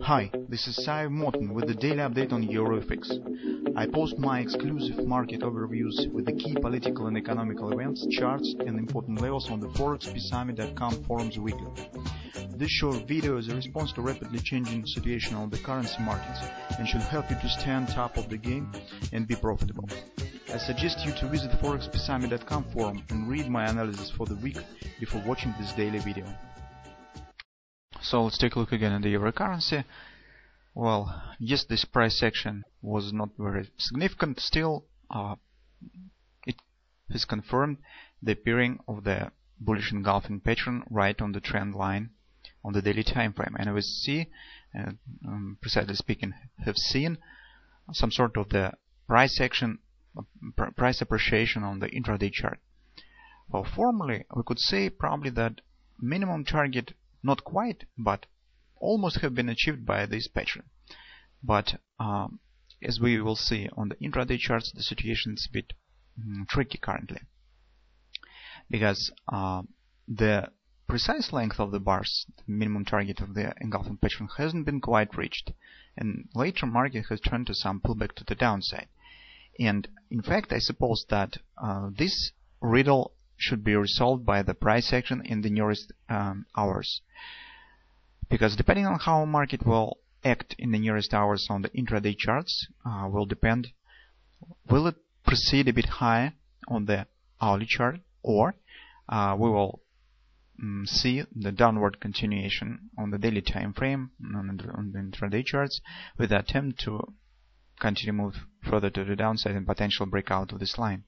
Hi, this is Sive Morten with the daily update on EURUSD. I post my exclusive market overviews with the key political and economical events, charts and important levels on the ForexPeaceArmy.com forums weekly. This short video is a response to rapidly changing situation on the currency markets and should help you to stay on top of the game and be profitable. I suggest you to visit ForexPeaceArmy.com forum and read my analysis for the week before watching this daily video. So let's take a look again at the euro currency. Well, yes, this price action was not very significant. Still, it has confirmed the appearing of the bullish engulfing pattern right on the trend line on the daily time frame. And we see, precisely speaking, have seen some sort of the price action, price appreciation on the intraday chart. Well, formally, we could say probably that minimum target, not quite, but almost have been achieved by this pattern. But as we will see on the intraday charts, the situation is a bit tricky currently, because the precise length of the bars, the minimum target of the engulfing pattern, hasn't been quite reached, and later market has turned to some pullback to the downside. And in fact, I suppose that this riddle should be resolved by the price action in the nearest hours, because depending on how market will act in the nearest hours on the intraday charts will depend, will it proceed a bit higher on the hourly chart, or we will see the downward continuation on the daily time frame on the intraday charts with the attempt to continue move further to the downside and potential breakout of this line.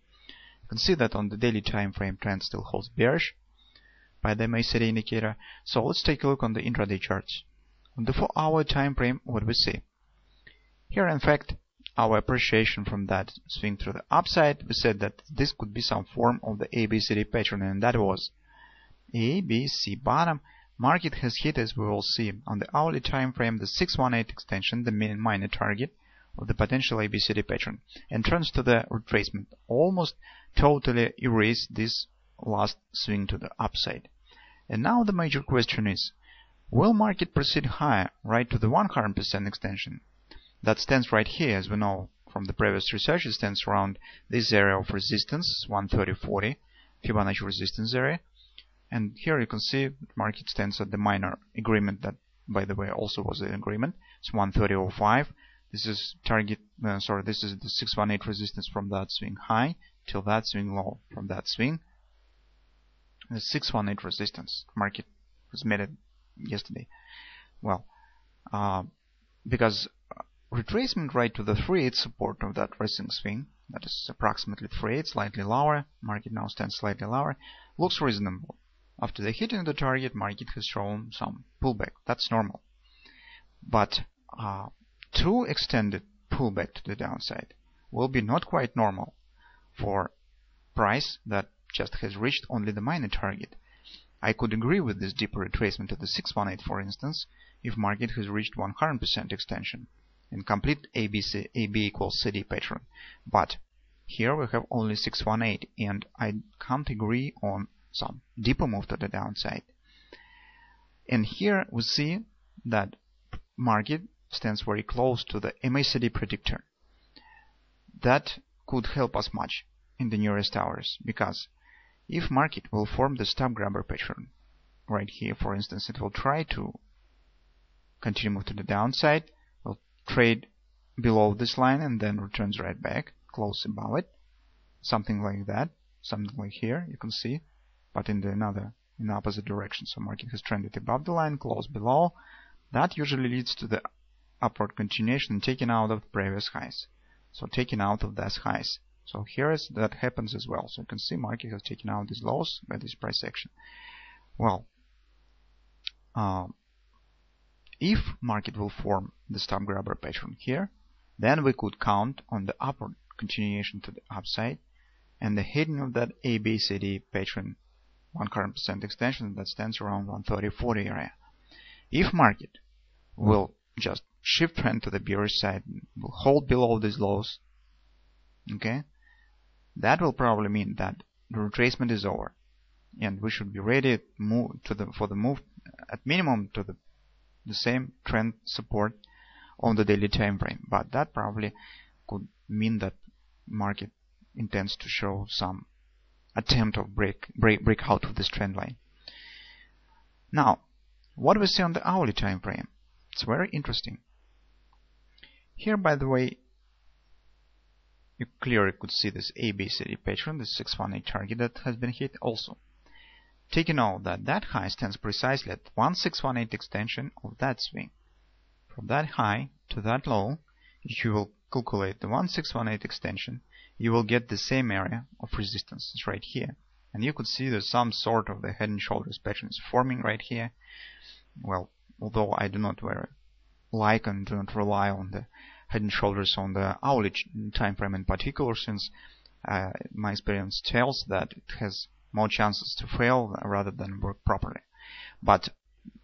You can see that on the daily time frame trend still holds bearish by the MACD indicator. So let's take a look on the intraday charts. On the 4-hour time frame, what we see here, in fact, our appreciation from that swing to the upside, we said that this could be some form of the ABCD pattern, and that was ABC bottom. Market has hit, as we will see on the hourly time frame, the 618 extension, the minor target of the potential ABCD pattern, and turns to the retracement, almost totally erase this last swing to the upside. And now the major question is, will market proceed higher right to the 100% extension? That stands right here, as we know from the previous research. It stands around this area of resistance, 130.40 Fibonacci resistance area. And here you can see the market stands at the minor agreement that, by the way, also was an agreement. It's 130.05. This is target, this is the 618 resistance from that swing high till that swing low. From that swing, the 618 resistance. Market was made it yesterday. Well, because retracement right to the 3/8 support of that recent swing, that is approximately 3/8, slightly lower. Market now stands slightly lower. Looks reasonable. After the hitting the target, market has shown some pullback. That's normal. But true extended pullback to the downside will be not quite normal for price that just has reached only the minor target. I could agree with this deeper retracement to the 618, for instance, if market has reached 100% extension and complete AB equals CD pattern. But here we have only 618, and I can't agree on some deeper move to the downside. And here we see that market stands very close to the MACD predictor. That could help us much in the nearest hours, because if market will form the stop grabber pattern right here, for instance, it will try to continue move to the downside, will trade below this line and then returns right back, close above it, something like that, something like here, you can see, but in the opposite direction. So market has trended above the line, close below. That usually leads to the upward continuation and taking out of the previous highs. So taking out of those highs. So here is that happens as well. So you can see market has taken out these lows by this price action. Well, if market will form the stop grabber pattern here, then we could count on the upward continuation to the upside and the hitting of that ABCD pattern 100% extension that stands around 130.40 area. If market will just shift trend to the bearish side, will hold below these lows, okay, that will probably mean that the retracement is over and we should be ready to move for the move at minimum to the the same trend support on the daily time frame, but that probably could mean that market intends to show some attempt of break out of this trend line. Now, what we see on the hourly time frame, it's very interesting. Here, by the way, you clearly could see this ABCD pattern, this 618 target that has been hit also. Taking note that that high stands precisely at 1618 extension of that swing. From that high to that low, if you will calculate the 1618 extension, you will get the same area of resistance. It's right here. And you could see there's some sort of the head and shoulders pattern is forming right here. Well, although I do not like and do not rely on the head and shoulders on the hourly time frame in particular, since my experience tells that it has more chances to fail rather than work properly. But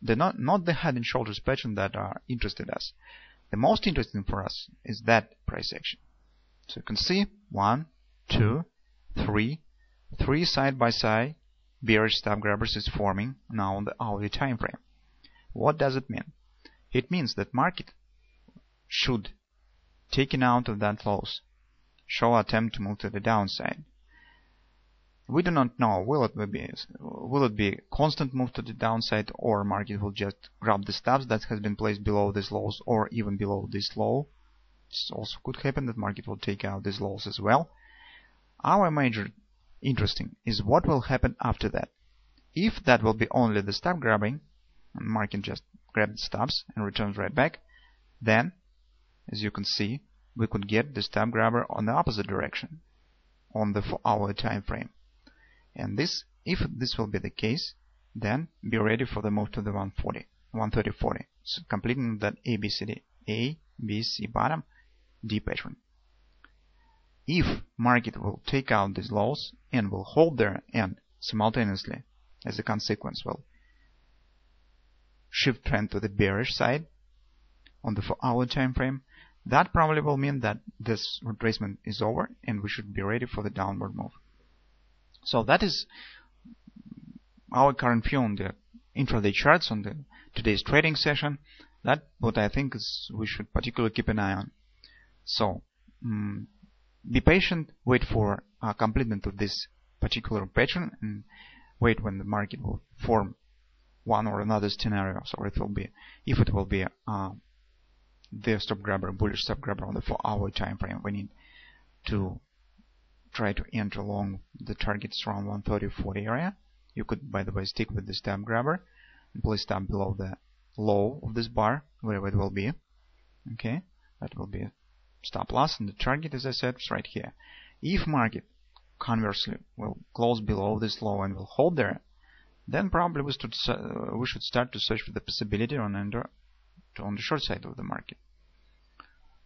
not the head and shoulders pattern that are interested us. The most interesting for us is that price action. So you can see 1, 2, 3 side by side bearish stop grabbers is forming now on the hourly time frame. What does it mean? It means that market should, taking out of that loss, show attempt to move to the downside. We do not know will it be constant move to the downside, or market will just grab the stops that has been placed below these lows or even below this low. It also could happen that market will take out these lows as well. Our major interesting is what will happen after that. If that will be only the stop grabbing, and market just grabs the stops and returns right back, then, as you can see, we could get the stop grabber on the opposite direction on the 4-hour time frame. And if this will be the case, then be ready for the move to the 130.40. So completing that ABCD, A, B, C bottom, D pattern. If market will take out these lows and will hold there, and simultaneously, as a consequence, will shift trend to the bearish side on the 4-hour time frame, that probably will mean that this retracement is over and we should be ready for the downward move. So that is our current view on the intraday charts on the today's trading session. That what I think is we should particularly keep an eye on. So be patient, wait for completion of this particular pattern, and wait when the market will form one or another scenario. So it will be, if it will be the stop grabber, bullish stop grabber on the 4-hour time frame, we need to try to enter along the targets around 130.40 area. You could, by the way, stick with the stop grabber and place stop below the low of this bar, wherever it will be. Okay, that will be stop loss, and the target, as I said, is right here. If market conversely will close below this low and will hold there, then probably we should start to search for the possibility on the short side of the market.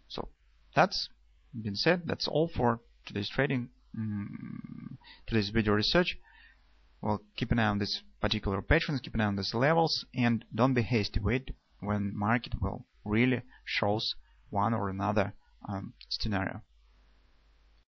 So that's been said. That's all for today's trading, today's video research. Well, keep an eye on this particular patterns, keep an eye on these levels, and don't be hasty. Wait when market will really shows one or another scenario.